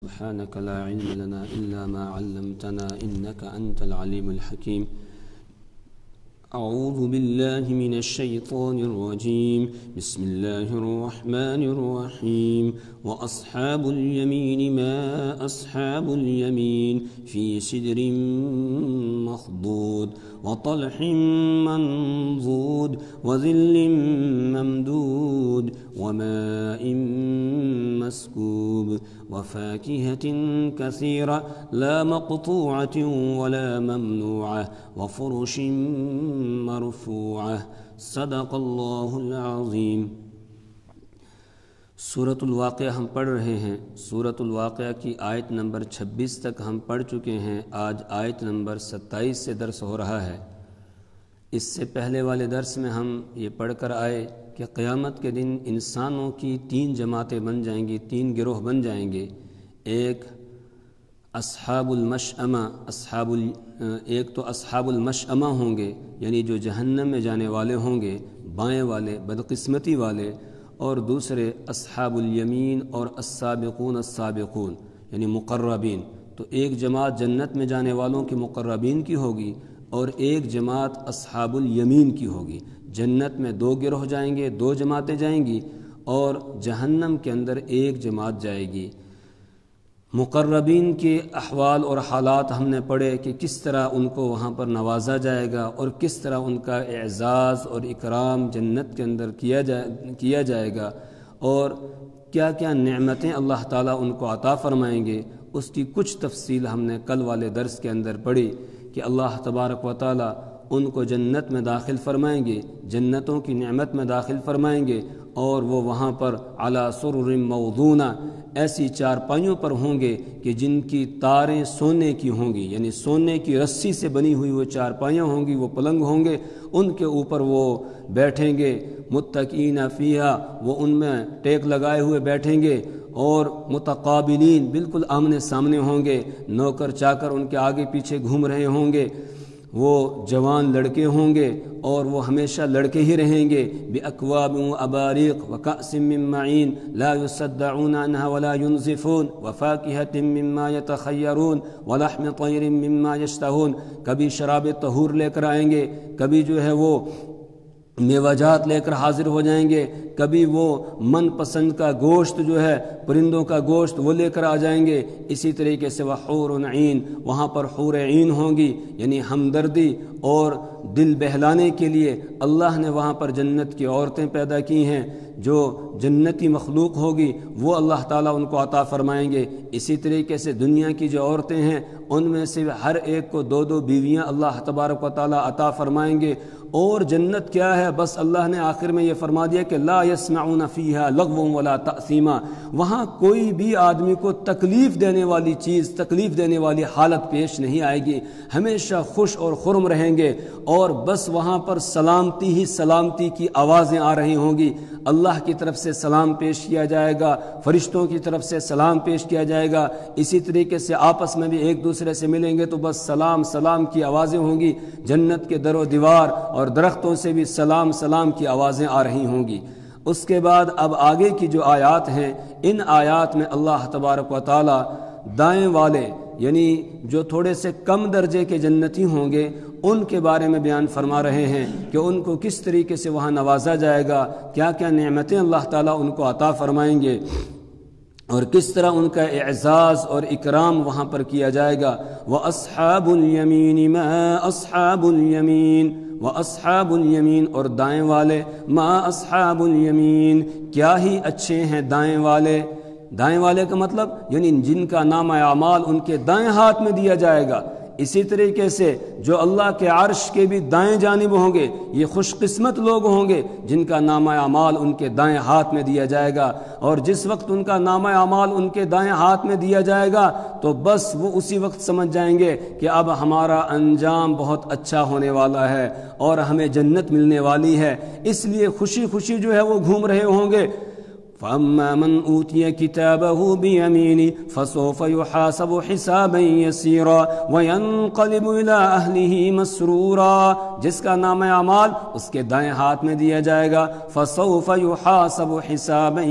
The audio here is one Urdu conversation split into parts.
سبحانك لا علم لنا إلا ما علمتنا إنك أنت العليم الحكيم. أعوذ بالله من الشيطان الرجيم. بسم الله الرحمن الرحيم. وأصحاب اليمين ما أصحاب اليمين في سدر مخضود وطلح منضود وظل ممدود وماء مسكوب وفاكهة كثيرة لا مقطوعة ولا ممنوعة وفرش مرفوعة. صدق اللہ العظیم. سورۃ الواقعہ ہم پڑھ رہے ہیں. سورۃ الواقعہ کی آیت نمبر 26 تک ہم پڑھ چکے ہیں. آج آیت نمبر 27 سے درس ہو رہا ہے. اس سے پہلے والے درس میں ہم یہ پڑھ کر آئے کہ قیامت کے دن انسانوں کی 3 جماعتیں بن جائیں گی، 3 گروہ بن جائیں گے. ایک اصحاب المشأمہ، ایک تو اصحاب المشأمہ ہوں گے، یعنی جو جہنم میں جانے والے ہوں گے، بائیں والے، بدقسمتی والے. اور دوسرے اصحاب الیمین اور السابقون السابقون یعنی مقربین. تو ایک جماعت جنت میں جانے والوں کی مقربین کی ہوگی اور ایک جماعت اصحاب الیمین کی ہوگی. جنت میں 2 گروہ جائیں گے، 2 جماعتیں جائیں گی، اور جہنم کے اندر ایک جماعت جائے گی. مقربین کے احوال اور حالات ہم نے پڑھے کہ کس طرح ان کو وہاں پر نوازا جائے گا اور کس طرح ان کا اعزاز اور اکرام جنت کے اندر کیا جائے گا، اور کیا کیا نعمتیں اللہ تعالیٰ ان کو عطا فرمائیں گے. اس کی کچھ تفصیل ہم نے کل والے درس کے اندر پڑھی کہ اللہ تبارک و تعالیٰ ان کو جنت میں داخل فرمائیں گے، جنتوں کی نعمت میں داخل فرمائیں گے، اور وہ وہاں پر علی سرر موضونہ ایسی چارپائیوں پر ہوں گے کہ جن کی تاریں سونے کی ہوں گی، یعنی سونے کی رسی سے بنی ہوئی وہ چارپائیاں ہوں گی، وہ پلنگ ہوں گے، ان کے اوپر وہ بیٹھیں گے. متکئین فیہا، وہ ان میں ٹیک لگائے ہوئے بیٹھیں گے، اور متقابلین، بالکل آمنے سامنے ہوں گے. نوکر چاکر ان کے آگے پیچھے گھوم رہے ہوں گے. وہ جوان لڑکے ہوں گے اور وہ ہمیشہ لڑکے ہی رہیں گے. بِأَكْوَابٍ وَأَبَارِيقَ وَكَأْسٍ مِّن مَّعِينٍ لَا يُصَدَّعُونَ عَنْهَا وَلَا يُنزِفُونَ وَفَاكِهَةٍ مِّمَّا يَتَخَيَّرُونَ وَلَحْمِ طَيْرٍ مِّمَّا يَشْتَهُونَ. کبھی شراب طہور لے کر آئیں گے، کبھی جو ہے وہ میوجات لے کر حاضر ہو جائیں گے، کبھی وہ من پسند کا گوشت جو ہے پرندوں کا گوشت وہ لے کر آ جائیں گے. اسی طریقے سے وحور عین، وہاں پر حور عین ہوں گی، یعنی ہمدردی اور دل بہلانے کے لیے اللہ نے وہاں پر جنت کی عورتیں پیدا کی ہیں. جو جنتی مخلوق ہوگی وہ اللہ تعالیٰ ان کو عطا فرمائیں گے. اسی طریقے سے دنیا کی جو عورتیں ہیں ان میں سے ہر ایک کو 2 بیویاں اللہ تبارک و تعالیٰ عطا فرمائیں گے. اور جنت کیا ہے، بس اللہ نے آخر میں یہ فرما دیا کہ لا يسمعون فیہا لغوا ولا تأثیما. وہاں کوئی بھی آدمی کو تکلیف دینے والی چیز، تکلیف دینے والی حالت پیش نہیں آئے گی. ہمیشہ خوش اور خرم رہیں گے، اور بس وہاں پر سلامتی ہی سلامتی کی آوازیں آ رہی ہوں گی. اللہ کی طرف سے سلام پیش کیا جائے گا، فرشتوں کی طرف سے سلام پیش کیا جائے گا. اسی طریقے سے آپس میں بھی ایک دوسرے سے ملیں گے تو بس سلام سلام کی آوازیں ہوں گی. جنت کے در و دیوار اور درختوں سے بھی سلام سلام کی آوازیں آ رہی ہوں گی. اس کے بعد اب آگے کی جو آیات ہیں، ان آیات میں اللہ تبارک و تعالی دائیں والے یعنی جو تھوڑے سے کم درجے کے جنتی ہوں گے ان کے بارے میں بیان فرما رہے ہیں کہ ان کو کس طریقے سے وہاں نوازا جائے گا، کیا کیا نعمتیں اللہ تعالیٰ ان کو عطا فرمائیں گے، اور کس طرح ان کا اعزاز اور اکرام وہاں پر کیا جائے گا. وَأَصْحَابُ الْيَمِينِ مَا أَصْحَابُ الْيَمِينِ، وَأَصْحَابُ الْيَمِينِ، اور دائیں والے. مَا أَصْحَابُ الْيَمِينِ، کیا ہی اچھے ہیں دائیں والے. دائیں والے کا مطلب یعنی جن کا نامہ اعمال ان کے دائیں ہاتھ میں دیا جائے گا. اسی طریقے سے جو اللہ کے عرش کے بھی دائیں جانب ہوں گے، یہ خوش قسمت لوگ ہوں گے جن کا نامہ اعمال ان کے دائیں ہاتھ میں دیا جائے گا. اور جس وقت ان کا نامہ اعمال ان کے دائیں ہاتھ میں دیا جائے گا تو بس وہ اسی وقت سمجھ جائیں گے کہ اب ہمارا انجام بہت اچھا ہونے والا ہے اور ہمیں جنت ملنے والی ہے. اس لیے خوشی خوشی جو ہے وہ گھوم رہے ہوں گے. فَأَمَّا مَنْ أُوتِيَ كِتَابَهُ بِيَمِينِهِ فَسَوْفَ يُحَاسَبُ حِسَابًا يَسِيرًا وَيَنْقَلِبُ إِلَىٰ أَهْلِهِ مَسْرُورًا. جس کا نام اعمال اس کے دائیں ہاتھ میں دیا جائے گا. فَسَوْفَ يُحَاسَبُ حِسَابًا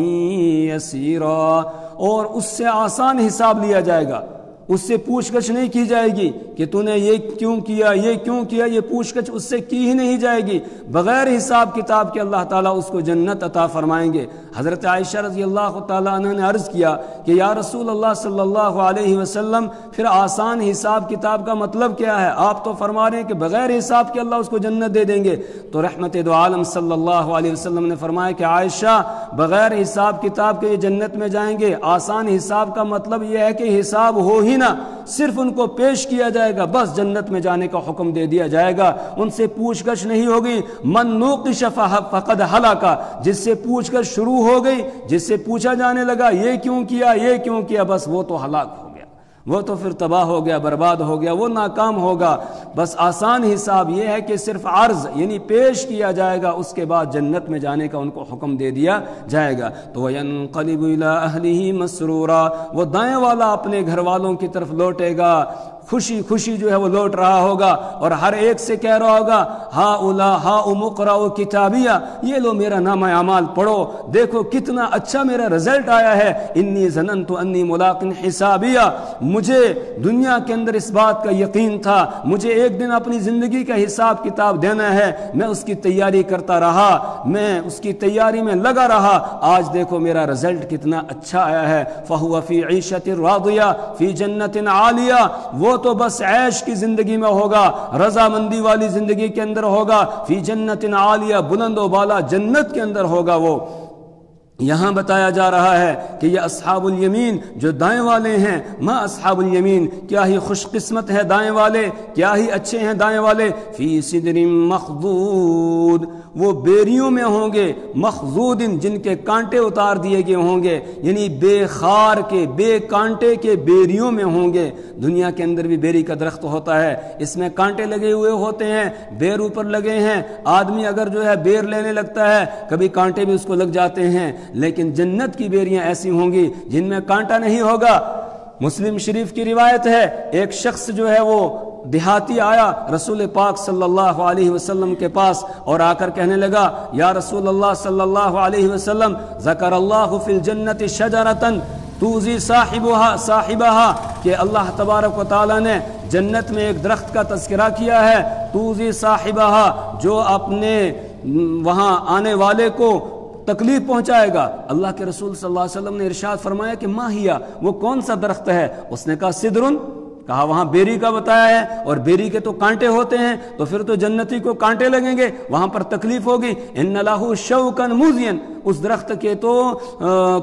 يَسِيرًا، اور اس سے آسان حساب لیا جائے گا، اس سے پوچھ گچھ نہیں کی جائے گی کہ تو نے یہ کیوں کیا، یہ کیوں کیا، یہ پوچھ گچھ اس سے کی ہی نہیں جائے گی، بغیر حساب کتاب کے اللہ تعالیٰ اس کو جنت عطا فرمائیں گے۔ حضرت عائشہ رضی اللہ تعالیٰ عنہ نے عرض کیا کہ یا رسول اللہ صلی اللہ علیہ وسلم پھر آسان حساب کتاب کا مطلب کیا ہے؟ آپ تو فرما رہے ہیں کہ بغیر حساب کے اللہ اس کو جنت دے دیں گے۔ تو رحمت دو عالم صلی اللہ علیہ وسلم نے فرمایا کہ عائشہ بغیر حساب کتاب کے یہ جنت میں جائیں گے، آسان حساب کا مطلب یہ ہے کہ حساب ہو ہی نہ، صرف ان کو پیش کیا جائے گا، بس جنت میں جانے کا حکم دے دیا جائے گا، ان سے پوچھ گچھ نہیں ہوگی۔ من نوقش فقد ہلاک، جس سے پوچھ گچھ شروع ہو گئی، جس سے پوچھا جانے لگا یہ کیوں کیا، یہ کیوں کیا، بس وہ تو ہلاک ہو گیا، وہ تو پھر تباہ ہو گیا، برباد ہو گیا، وہ ناکام ہوگا۔ بس آسان حساب یہ ہے کہ صرف عرض یعنی پیش کیا جائے گا، اس کے بعد جنت میں جانے کا ان کو حکم دے دیا جائے گا۔ تو وَيَنْقَلِبُ إِلَىٰ أَهْلِهِ مَسْرُورًا، وہ دائیں والا اپنے گھر والوں کی طرف لوٹے گا، خوشی خوشی جو ہے وہ لوٹ رہا ہوگا، اور ہر ایک سے کہہ رہا ہوگا ہاؤم اقرؤوا کتابیہ، یہ لو میرا نامہ اعمال پڑھو، دیکھو کتنا اچھا میرا رزلٹ آیا ہے، انی ظننت انی ملاق حسابیہ، مجھے دنیا کے اندر اس بات کا یقین تھا، مجھے ایک دن اپنی زندگی کا حساب کتاب دینا ہے، میں اس کی تیاری کرتا رہا، میں اس کی تیاری میں لگا رہا، آج دیکھو میرا رزلٹ کتنا اچھا آیا ہے۔ فہو فی عیشۃ راضیہ فی جنت عالیہ، وہ تو بس عیش کی زندگی میں ہوگا، رضامندی والی زندگی کے اندر ہوگا، فی جنت عالیہ، بلند و بالا جنت کے اندر ہوگا وہ۔ یہاں بتایا جا رہا ہے کہ یہ اصحاب الیمین جو دائیں والے ہیں، ما اصحاب الیمین، کیا ہی خوش قسمت ہے دائیں والے، کیا ہی اچھے ہیں دائیں والے، فی سدر مخضود، وہ بیریوں میں ہوں گے، مخضود جن کے کانٹے اتار دیے گئے ہوں گے، یعنی بے خار کے بے کانٹے کے بیریوں میں ہوں گے۔ دنیا کے اندر بھی بیری کا درخت ہوتا ہے، اس میں کانٹے لگے ہوئے ہوتے ہیں، بیر اوپر لگے ہیں، آدمی اگر جو ہے بیر لینے لگتا ہے کبھی کانٹے بھی اس کو لگ جاتے ہیں، لیکن جنت کی بیریاں ایسی ہوں گی جن میں کانٹا نہیں ہوگا۔ مسلم شریف کی روایت ہے، ایک شخص جو ہے وہ دیہاتی آیا رسول پاک صلی اللہ علیہ وسلم کے پاس اور آ کر کہنے لگا یا رسول اللہ صلی اللہ علیہ وسلم، ذکر اللہ فی الجنت شجرۃ توزی صاحبہا، کہ اللہ تبارک و تعالی نے جنت میں ایک درخت کا تذکرہ کیا ہے، توزی صاحبہا، جو اپنے وہاں آنے والے کو تکلیف پہنچائے گا۔ اللہ کے رسول صلی اللہ علیہ وسلم نے ارشاد فرمایا کہ ما ہیا، وہ کون سا درخت ہے؟ اس نے کہا سدرن، کہا وہاں بیری کا بتایا ہے، اور بیری کے تو کانٹے ہوتے ہیں، تو پھر تو جنتی کو کانٹے لگیں گے، وہاں پر تکلیف ہوگی۔ ان لہ شوکا موزیا، اس درخت کے تو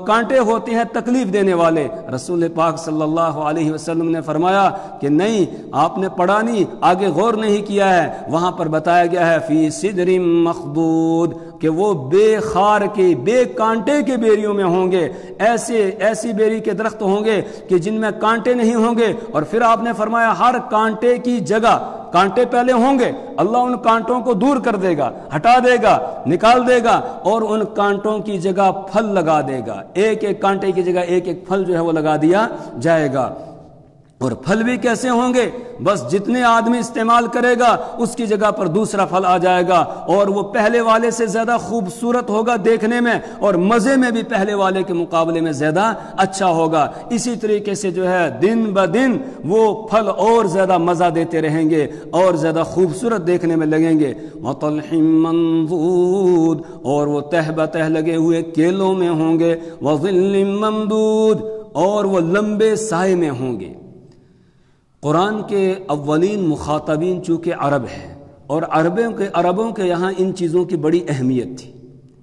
کانٹے ہوتے ہیں تکلیف دینے والے۔ رسول پاک صلی اللہ علیہ وسلم نے فرمایا کہ نہیں، آپ نے پڑھا نہیں، آگے غور نہیں کیا ہے، وہاں پر بتایا گیا ہے فی صدر مخضود، کہ وہ بے خار کے بے کانٹے کے بیریوں میں ہوں گے، ایسی بیری کے درخت ہوں گے کہ جن میں کانٹے نہیں ہوں گے۔ اور پھر آپ نے فرمایا ہر کانٹے کی جگہ، کانٹے پہلے ہوں گے، اللہ ان کانٹوں کو دور کر دے گا، ہٹا دے گا، نکال دے گا، اور ان کانٹوں کی جگہ پھل لگا دے گا، ایک ایک کانٹے کی جگہ ایک ایک پھل جو ہے وہ لگا دیا جائے گا۔ اور پھل بھی کیسے ہوں گے؟ بس جتنے آدمی استعمال کرے گا اس کی جگہ پر دوسرا پھل آ جائے گا، اور وہ پہلے والے سے زیادہ خوبصورت ہوگا دیکھنے میں، اور مزے میں بھی پہلے والے کے مقابلے میں زیادہ اچھا ہوگا۔ اسی طریقے سے جو ہے دن بدن وہ پھل اور زیادہ مزہ دیتے رہیں گے، اور زیادہ خوبصورت دیکھنے میں لگیں گے۔ وَطَلْحٍ مَّنضُودٍ، اور وہ تہ بتہ لگے ہوئے کیلوں میں ہوں گے۔ وَظِلٍّ مَّمْدُودٍ، اور وہ لمبے سائے میں ہوں گے۔ قرآن کے اولین مخاطبین چونکہ عرب ہیں، اور عربوں کے یہاں ان چیزوں کی بڑی اہمیت تھی،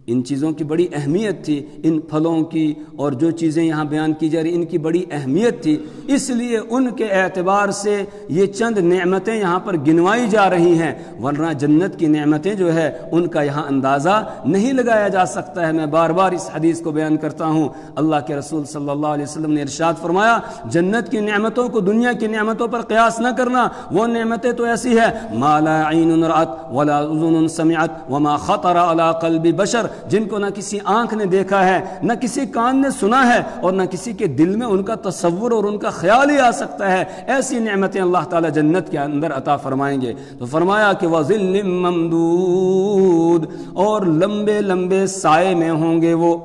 ان چیزوں کی بڑی اہمیت تھی، ان پھلوں کی اور جو چیزیں یہاں بیان کی جا رہی ان کی بڑی اہمیت تھی، اس لیے ان کے اعتبار سے یہ چند نعمتیں یہاں پر گنوائی جا رہی ہیں، ورنہ جنت کی نعمتیں جو ہے ان کا یہاں اندازہ نہیں لگایا جا سکتا ہے۔ میں بار بار اس حدیث کو بیان کرتا ہوں، اللہ کے رسول صلی اللہ علیہ وسلم نے ارشاد فرمایا جنت کی نعمتوں کو دنیا کی نعمتوں پر قیاس نہ کرنا، وہ نعمتیں تو ایسی ہے ما لا عین رأت ولا اذن سمعت وما خطر علی قلب بشر، جن کو نہ کسی آنکھ نے دیکھا ہے، نہ کسی کان نے سنا ہے، اور نہ کسی کے دل میں ان کا تصور اور ان کا خیال ہی آ سکتا ہے۔ ایسی نعمتیں اللہ تعالیٰ جنت کے اندر عطا فرمائیں گے۔ تو فرمایا کہ وَظِلٍّ مَّمْدُودٍ، اور لمبے لمبے سائے میں ہوں گے وہ۔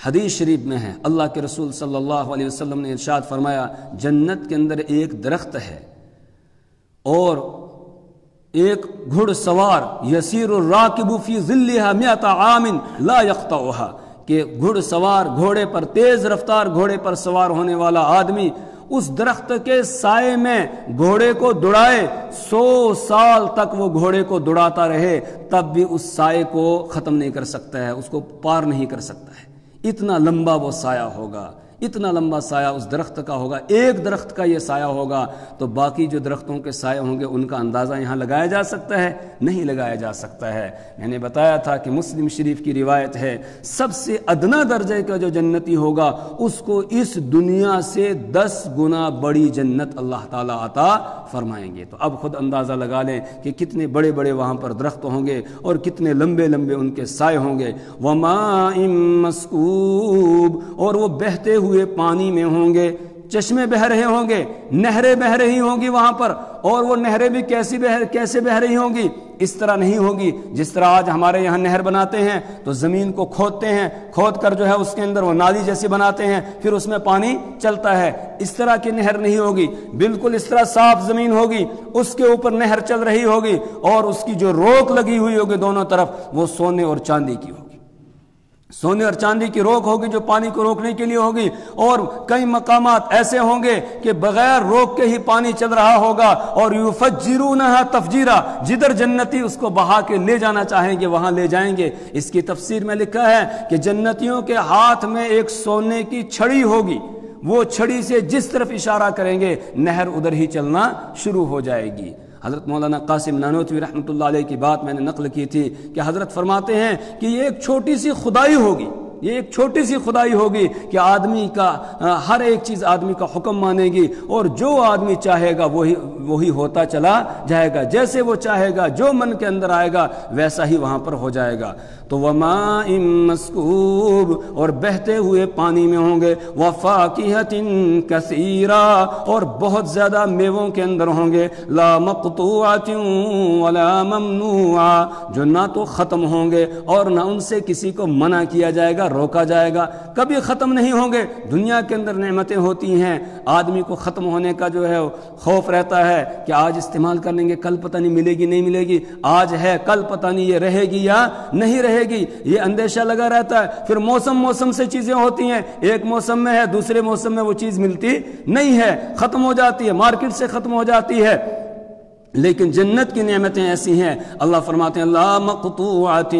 حدیث شریف میں ہے، اللہ کے رسول صلی اللہ علیہ وسلم نے ارشاد فرمایا جنت کے اندر ایک درخت ہے اور ایک گھڑ سوار یسیر الراکب فی ظلها 100 عام لا یقطعها، کہ گھڑ سوار گھوڑے پر، تیز رفتار گھوڑے پر سوار ہونے والا آدمی اس درخت کے سائے میں گھوڑے کو دوڑائے 100 سال تک وہ گھوڑے کو دوڑاتا رہے تب بھی اس سائے کو ختم نہیں کر سکتا ہے، اس کو پار نہیں کر سکتا ہے، اتنا لمبا وہ سایہ ہوگا، اتنا لمبا سایہ اس درخت کا ہوگا، ایک درخت کا یہ سایہ ہوگا تو باقی جو درختوں کے سائے ہوں گے ان کا اندازہ یہاں لگایا جا سکتا ہے؟ نہیں لگایا جا سکتا ہے۔ میں نے بتایا تھا کہ مسلم شریف کی روایت ہے سب سے ادنا درجے کا جو جنتی ہوگا اس کو اس دنیا سے 10 گنا بڑی جنت اللہ تعالیٰ عطا فرمائیں گے۔ تو اب خود اندازہ لگا لیں کہ کتنے بڑے بڑے وہاں پر درخت ہوں گے اور کتنے لمبے لمبے ان کے سائے ہوں گے۔ وَمَاءٍ مَّسْكُوبٍ، اور وہ بہتے ہوئے پانی میں ہوں گے، چشمے بہہ رہے ہوں گے، نہریں بہہ رہی ہوں گی وہاں پر، اور وہ نہریں بھی کیسے بہہ رہی ہوں گی؟ اس طرح نہیں ہوگی جس طرح آج ہمارے یہاں نہر بناتے ہیں تو زمین کو کھودتے ہیں، کھود کر جو ہے اس کے اندر وہ نالی جیسی بناتے ہیں، پھر اس میں پانی چلتا ہے، اس طرح کی نہر نہیں ہوگی، بالکل اس طرح صاف زمین ہوگی، اس کے اوپر نہر چل رہی ہوگی اور اس کی جو روک لگی ہوئی ہوگی دونوں طرف وہ سونے اور چاندی کی ہوگی، سونے اور چاندی کی روک ہوگی جو پانی کو روکنے کے لیے ہوگی، اور کئی مقامات ایسے ہوں گے کہ بغیر روک کے ہی پانی چل رہا ہوگا، اور یفجرونہا تفجیرا، جدھر جنتی اس کو بہا کے لے جانا چاہیں گے وہاں لے جائیں گے۔ اس کی تفسیر میں لکھا ہے کہ جنتیوں کے ہاتھ میں ایک سونے کی چھڑی ہوگی، وہ چھڑی سے جس طرف اشارہ کریں گے نہر ادھر ہی چلنا شروع ہو جائے گی۔ حضرت مولانا قاسم نانوتوی رحمۃ اللہ علیہ کی بات میں نے نقل کی تھی کہ حضرت فرماتے ہیں کہ یہ ایک چھوٹی سی خدائی ہوگی، یہ ایک چھوٹی سی خدائی ہوگی کہ آدمی کا ہر ایک چیز آدمی کا حکم مانے گی، اور جو آدمی چاہے گا وہی ہوتا چلا جائے گا، جیسے وہ چاہے گا جو من کے اندر آئے گا ویسا ہی وہاں پر ہو جائے گا۔ تو وَمَاءٍ مَّسْكُوبٍ، اور بہتے ہوئے پانی میں ہوں گے، وَفَاكِهَةٍ كَثِيرًا، اور بہت زیادہ میووں کے اندر ہوں گے، لَا مَقْطُوعَةٍ وَلَا مَمْنُوعَةٍ، جو نہ تو ختم ہوں گے اور نہ ان سے کسی کو منع کیا جائے گا، روکا جائے گا، کبھی ختم نہیں ہوں گے۔ دنیا کے اندر نعمتیں ہوتی ہیں، آدمی کو ختم ہونے کا جو ہے خوف رہتا ہے کہ آج استعمال کر لیں گے کل پتہ نہیں ملے گی نہیں ملے گی، آج ہے کل پتہ نہیں یہ رہے گی یا نہیں رہے گی، یہ اندیشہ لگا رہتا ہے۔ پھر موسم سے چیزیں ہوتی ہیں، ایک موسم میں ہے دوسرے موسم میں وہ چیز ملتی نہیں ہے، ختم ہو جاتی ہے، مارکیٹ سے ختم ہو جاتی ہے۔ لیکن جنت کی نعمتیں ایسی ہیں، اللہ فرماتے ہیں لا مقطوعۃ،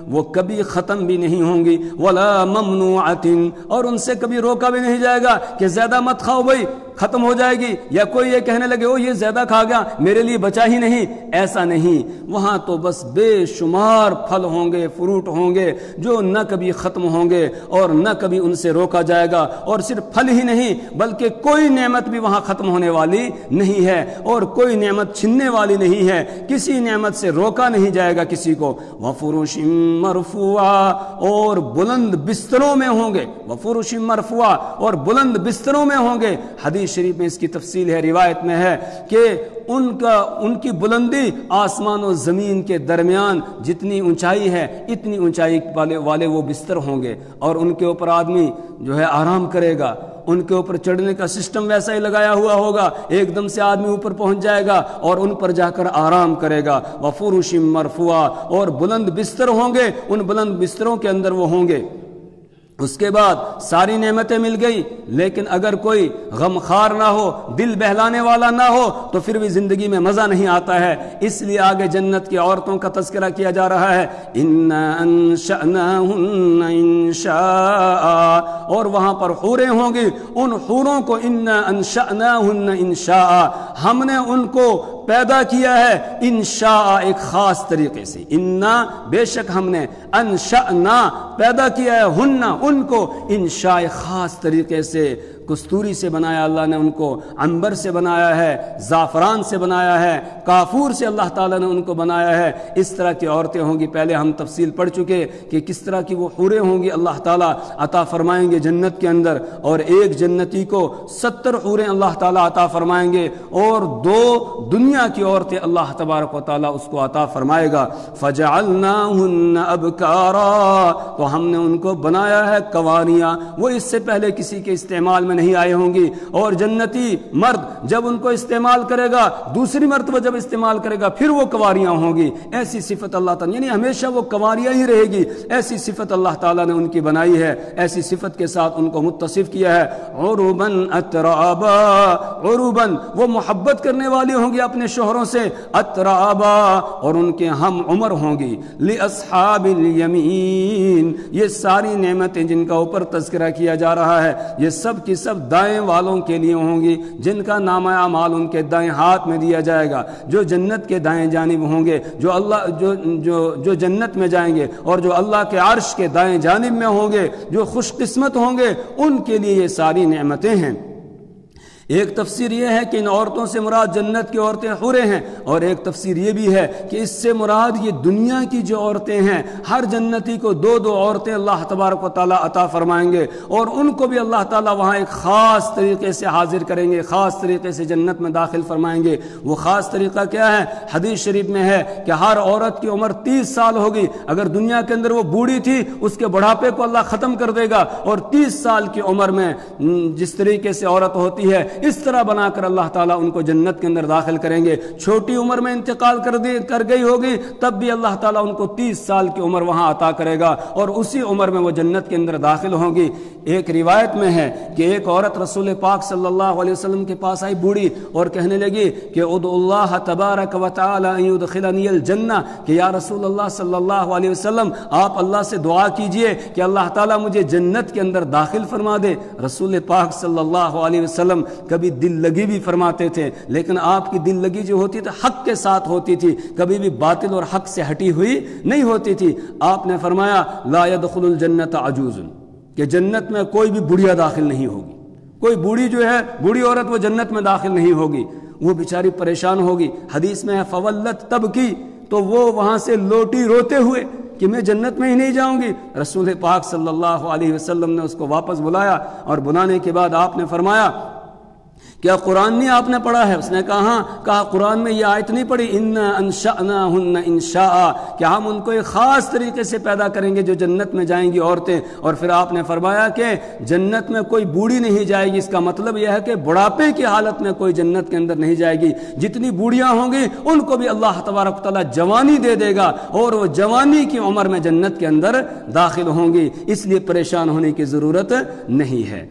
وہ کبھی ختم بھی نہیں ہوں گی، ولا ممنوعۃ، اور ان سے کبھی روکا بھی نہیں جائے گا کہ زیادہ مت کھاؤ بھائی ختم ہو جائے گی، یا کوئی یہ کہنے لگے او یہ زیادہ کھا گیا میرے لیے بچا ہی نہیں، ایسا نہیں۔ وہاں تو بس بے شمار پھل ہوں گے، فروٹ ہوں گے جو نہ کبھی ختم ہوں گے اور نہ کبھی ان سے روکا جائے گا، اور صرف پھل ہی نہیں بلکہ کوئی نعمت بھی وہاں ختم ہونے والی نہیں ہے، اور کوئی نعمت چھننے والی نہیں ہے، کسی نعمت سے روکا نہیں جائے گا کسی کو۔ وفرش مرفوعہ، اور بلند بستروں میں ہوں گے، وفرش مرفوعہ، اور بلند بستروں میں ہوں گے۔ حدیث شریف میں اس کی تفصیل ہے، روایت میں ہے کہ ان کی بلندی آسمان و زمین کے درمیان جتنی اونچائی ہے اتنی اونچائی والے وہ بستر ہوں گے، اور ان کے اوپر آدمی جو ہے آرام کرے گا، ان کے اوپر چڑھنے کا سسٹم ویسا ہی لگایا ہوا ہوگا، ایک دم سے آدمی اوپر پہنچ جائے گا اور ان پر جا کر آرام کرے گا۔ وفرش مرفوعہ، اور بلند بستر ہوں گے، ان بلند بستروں کے اندر وہ ہوں گے۔ اس کے بعد ساری نعمتیں مل گئی، لیکن اگر کوئی غمخوار نہ ہو، دل بہلانے والا نہ ہو تو پھر بھی زندگی میں مزہ نہیں آتا ہے، اس لیے آگے جنت کی عورتوں کا تذکرہ کیا جا رہا ہے، اِنَّا أَنشَأْنَاهُنَّ إِنشَاءً، اور وہاں پر حوریں ہوں گی، ان حوروں کو اِنَّا أَنشَأْنَاهُنَّ إِنشَاءً، ہم نے ان کو پیدا کیا ہے انشاء، ایک خاص طریقے سے، انا بے شک ہم نے، انشأنا پیدا کیا ہے، ہن ان کو، انشاء خاص طریقے سے، کستوری سے بنایا اللہ نے ان کو، عنبر سے بنایا ہے، زعفران سے بنایا ہے، کافور سے اللہ تعالیٰ نے ان کو بنایا ہے۔ اس طرح کی عورتیں ہوں گی، پہلے ہم تفصیل پڑھ چکے کہ کس طرح کی وہ حوریں ہوں گی اللہ تعالیٰ عطا فرمائیں گے جنت کے اندر، اور ایک جنتی کو 70 حوریں اللہ تعالیٰ عطا فرمائیں گے، اور 2 دنیا کی عورتیں اللہ تبارک و تعالیٰ اس کو عطا فرمائے گا۔ فَجَعَلْنَاهُنَّ أَبْكَارًا، تو ہم نے ان کو بنایا ہے کنواریاں، وہ اس سے پہلے کسی کے استعمال میں نہیں آئے ہوں گی، اور جنتی مرد جب ان کو استعمال کرے گا، دوسری مرتبہ جب استعمال کرے گا پھر وہ کنواریاں ہوں گی۔ ایسی صفت اللہ تعالیٰ، یعنی ہمیشہ وہ کنواریاں ہی رہے گی، ایسی صفت اللہ تعالیٰ نے ان کی بنائی ہے، ایسی صفت کے ساتھ ان کو متصف کیا ہے۔ عُرُبًا أَتْرَابًا، عُرُبًا وہ محبت کرنے والی ہوں گی اپنے شوہروں سے، أَتْرَابًا اور ان کے ہم عمر ہوں گی، لِأَصْحَابِ الْيَمِينِ یہ ساری نعمتیں جن کا اوپر تذکرہ کیا جا رہا ہے یہ سب کی سب دائیں والوں کے لیے ہوں گی، جن کا نامہ اعمال ان کے دائیں ہاتھ میں دیا جائے گا، جو جنت کے دائیں جانب ہوں گے، جو جنت میں جائیں گے، اور جو اللہ کے عرش کے دائیں جانب میں ہوں گے، جو خوش قسمت ہوں گے، ان کے لیے یہ ساری نعمتیں ہیں۔ ایک تفسیر یہ ہے کہ ان عورتوں سے مراد جنت کی عورتیں حوریں ہیں، اور ایک تفسیر یہ بھی ہے کہ اس سے مراد یہ دنیا کی جو عورتیں ہیں، ہر جنتی کو 2 عورتیں اللہ تبارک و تعالیٰ عطا فرمائیں گے، اور ان کو بھی اللہ تعالیٰ وہاں ایک خاص طریقے سے حاضر کریں گے، خاص طریقے سے جنت میں داخل فرمائیں گے۔ وہ خاص طریقہ کیا ہے؟ حدیث شریف میں ہے کہ ہر عورت کی عمر 30 سال ہوگی، اگر دنیا کے اندر وہ بوڑھی تھی اس کے بڑھاپے کو اللہ ختم کر دے گا، اور 30 سال کی عمر میں جس طریقے سے عورت ہوتی ہے اس طرح بنا کر اللہ تعالیٰ ان کو جنت کے اندر داخل کریں گے۔ چھوٹی عمر میں انتقال کر گئی ہوگی تب بھی اللہ تعالیٰ ان کو 30 سال کی عمر وہاں عطا کرے گا، اور اسی عمر میں وہ جنت کے اندر داخل ہوں گی۔ ایک روایت میں ہے کہ ایک عورت رسول پاک صلی اللہ علیہ وسلم کے پاس آئی بوڑھی، اور کہنے لگی کہ ادعو اللہ تبارک و تعالی ان یدخلنی الجنہ، کہ یا رسول اللہ صلی اللہ علیہ وسلم آپ اللہ سے دعا کیجئے کہ اللہ تعالیٰ مجھے جنت کے اندر داخل فرما دے۔ رسول پاک صلی اللہ علیہ وسلم کبھی دل لگی بھی فرماتے تھے، لیکن آپ کی دل لگی جو ہوتی تھی حق کے ساتھ ہوتی تھی، کبھی بھی باطل اور حق سے ہٹی ہوئی نہیں ہوتی تھی۔ آپ نے فرمایا لا يدخل الجنت عجوز، کہ جنت میں کوئی بھی بڑھیا داخل نہیں ہوگی، کوئی بوڑھی جو ہے بوڑھی عورت وہ جنت میں داخل نہیں ہوگی، وہ بیچاری پریشان ہوگی۔ حدیث میں ہے فولت تب کی، تو وہ وہاں سے لوٹی روتے ہوئے کہ میں جنت میں ہی نہیں جاؤں گی۔ رسول پاک صلی اللہ علیہ وسلم نے اس کو واپس بلایا، اور بلانے کے بعد آپ نے فرمایا کیا قرآن نہیں آپ نے پڑھا ہے؟ اس نے کہا ہاں۔ کہا قرآن میں یہ آیت نہیں پڑھی اِنَّا أَنشَأْنَاهُنَّ إِنشَاءً، کہ ہم ان کو ایک خاص طریقے سے پیدا کریں گے جو جنت میں جائیں گی عورتیں۔ اور پھر آپ نے فرمایا کہ جنت میں کوئی بوڑھی نہیں جائے گی، اس کا مطلب یہ ہے کہ بڑھاپے کی حالت میں کوئی جنت کے اندر نہیں جائے گی، جتنی بوڑھیاں ہوں گی ان کو بھی اللہ تبارک تعالیٰ جوانی دے دے گا، اور وہ جوانی کی عمر میں جنت کے اندر داخل ہوں گی، اس لیے پریشان ہونے کی ضرورت نہیں ہے۔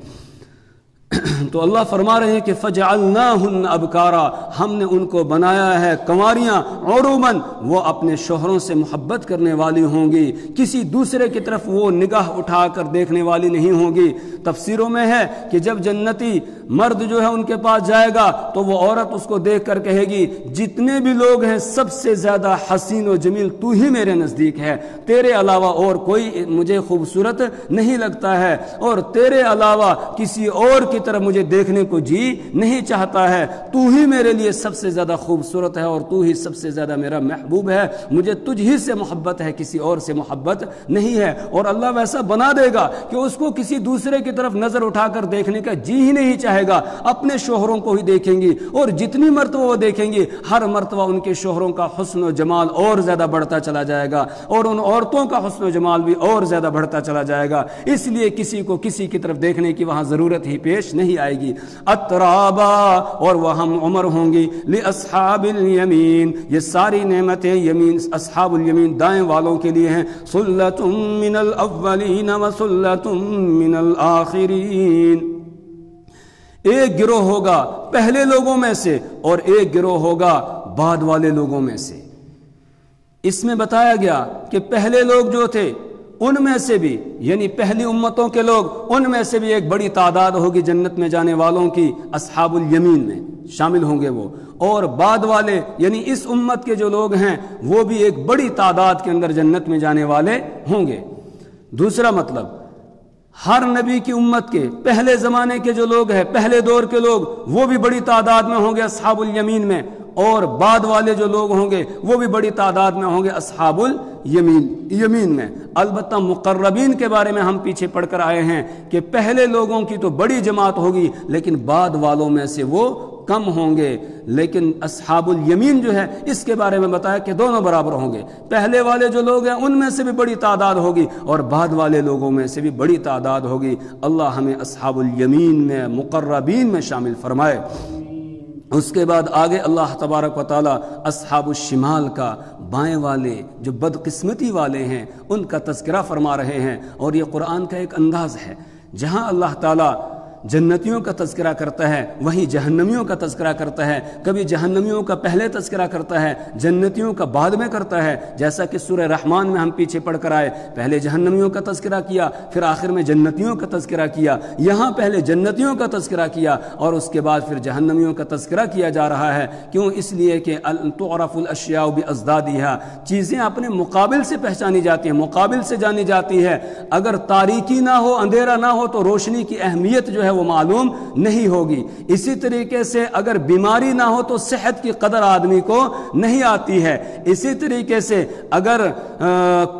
تو اللہ فرما رہے ہیں کہ فَجَعَلْنَاهُنَّ أَبْكَارًا، ہم نے ان کو بنایا ہے کنواریاں، عُرُبًا وہ اپنے شوہروں سے محبت کرنے والی ہوں گی، کسی دوسرے کی طرف وہ نگاہ اٹھا کر دیکھنے والی نہیں ہوں گی۔ تفسیروں میں ہے کہ جب جنتی مرد جو ہے ان کے پاس جائے گا تو وہ عورت اس کو دیکھ کر کہے گی جتنے بھی لوگ ہیں سب سے زیادہ حسین و جمیل تو ہی میرے نزدیک ہے، تیرے علاوہ اور کوئی مجھے خوبصورت نہیں لگتا ہے، اور تیرے علاوہ کسی اور کی طرف مجھے دیکھنے کو جی نہیں چاہتا ہے، تو ہی میرے لیے سب سے زیادہ خوبصورت ہے، اور تو ہی سب سے زیادہ میرا محبوب ہے، مجھے تجھ ہی سے محبت ہے، کسی اور سے محبت نہیں ہے۔ اور اللہ ویسا بنا دے گا کہ اس کو کسی دوسرے کی طرف نظر اٹھا کر دیکھنے کا جی ہی نہیں چاہے گا، اپنے شوہروں کو ہی دیکھیں گی، اور جتنی مرتبہ وہ دیکھیں گی ہر مرتبہ ان کے شوہروں کا حسن و جمال اور زیادہ بڑھتا چلا جائے گا، اور ان عورتوں کا حسن و جمال بھی اور زیادہ بڑھتا چلا جائے گا، اس لیے کسی کو کسی کی طرف دیکھنے کی وہاں ضرورت ہی پیش نہیں آئے گی۔ اترابا اور وہ ہم عمر ہوں گی، لاصحاب الیمین یہ ساری نعمتیں یمین اصحاب الیمین دائیں والوں کے لیے ہیں، ثلۃ من الاولین وثلۃ من الآخرین، ایک گروہ ہوگا پہلے لوگوں میں سے اور ایک گروہ ہوگا بعد والے لوگوں میں سے۔ اس میں بتایا گیا کہ پہلے لوگ جو تھے ان میں سے بھی، یعنی پہلی امتوں کے لوگ، ان میں سے بھی ایک بڑی تعداد ہوگی جنت میں جانے والوں کی، اصحاب الیمین میں شامل ہوں گے وہ، اور بعد والے یعنی اس امت کے جو لوگ ہیں وہ بھی ایک بڑی تعداد کے اندر جنت میں جانے والے ہوں گے۔ دوسرا مطلب ہر نبی کی امت کے پہلے زمانے کے جو لوگ ہیں، پہلے دور کے لوگ، وہ بھی بڑی تعداد میں ہوں گے اصحاب الیمین میں، اور بعد والے جو لوگ ہوں گے وہ بھی بڑی تعداد میں ہوں گے اصحاب الیمین میں۔ البتہ مقربین کے بارے میں ہم پیچھے پڑھ کر آئے ہیں کہ پہلے لوگوں کی تو بڑی جماعت ہوگی، لیکن بعد والوں میں سے وہ کم ہوں گے، لیکن اصحاب الیمین جو ہے اس کے بارے میں بتایا کہ دونوں برابر ہوں گے، پہلے والے جو لوگ ہیں ان میں سے بھی بڑی تعداد ہوگی اور بعد والے لوگوں میں سے بھی بڑی تعداد ہوگی۔ اللہ ہمیں اصحاب الیمین میں، مقربین میں شامل فرمائے۔ اس کے بعد آگے اللہ تبارک و تعالی اصحاب الشمال کا، بائیں والے جو بدقسمتی والے ہیں، ان کا تذکرہ فرما رہے ہیں، اور یہ قرآن کا ایک انداز ہے، جہاں اللہ تعالی جنتیوں کا تذکرہ کرتا ہے وہیں جہنمیوں کا تذکرہ کرتا ہے، کبھی جہنمیوں کا پہلے تذکرہ کرتا ہے، جنتیوں کا بعد میں کرتا ہے، جیسا کہ سورہ رحمان میں ہم پیچھے پڑھ کر آئے، پہلے جہنمیوں کا تذکرہ کیا، پھر آخر میں جنتیوں کا تذکرہ کیا۔ یہاں پہلے جنتیوں کا تذکرہ کیا اور اس کے بعد پھر جہنمیوں کا تذکرہ کیا جا رہا ہے۔ کیوں؟ اس لیے کہ تعرف الاشیاء بازدادها، چیزیں اپنے مقابل سے پہچانی جاتی ہیں، مقابل سے جانی جاتی ہے۔ اگر تاریکی نہ ہو، اندھیرا نہ ہو، تو روشنی کی اہمیت جو ہے وہ معلوم نہیں ہوگی۔ اسی طریقے سے اگر بیماری نہ ہو تو صحت کی قدر آدمی کو نہیں آتی ہے۔ اسی طریقے سے اگر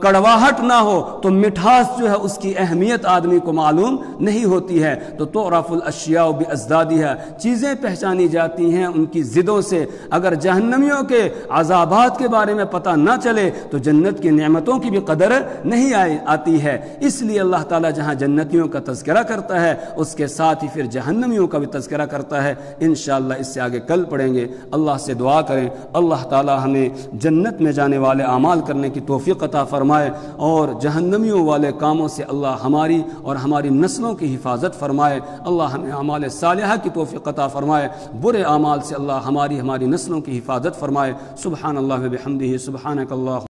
کڑواہٹ نہ ہو تو مٹھاس جو ہے اس کی اہمیت آدمی کو معلوم نہیں ہوتی ہے۔ تو تعرف الاشیاء بازدادها، چیزیں پہچانی جاتی ہیں ان کی ضدوں سے۔ اگر جہنمیوں کے عذابات کے بارے میں پتہ نہ چلے تو جنت کی نعمتوں کی بھی قدر نہیں آتی ہے۔ اس لیے اللہ تعالیٰ جہاں جنتیوں کا تذکرہ کرتا ہے اس کے ساتھ ہی پھر جہنمیوں کا بھی تذکرہ کرتا ہے۔ انشاءاللہ اس سے آگے کل پڑھیں گے۔ اللہ سے دعا کریں اللہ تعالیٰ ہمیں جنت میں جانے والے اعمال کرنے کی توفیق عطا فرمائے، اور جہنمیوں والے کاموں سے اللہ ہماری اور ہماری نسلوں کی حفاظت فرمائے۔ اللہ ہمیں اعمال صالحہ کی توفیق عطا فرمائے، برے اعمال سے اللہ ہماری نسلوں کی حفاظت فرمائے۔ سبحان اللہ و بحمدہ، سبحانک اللہ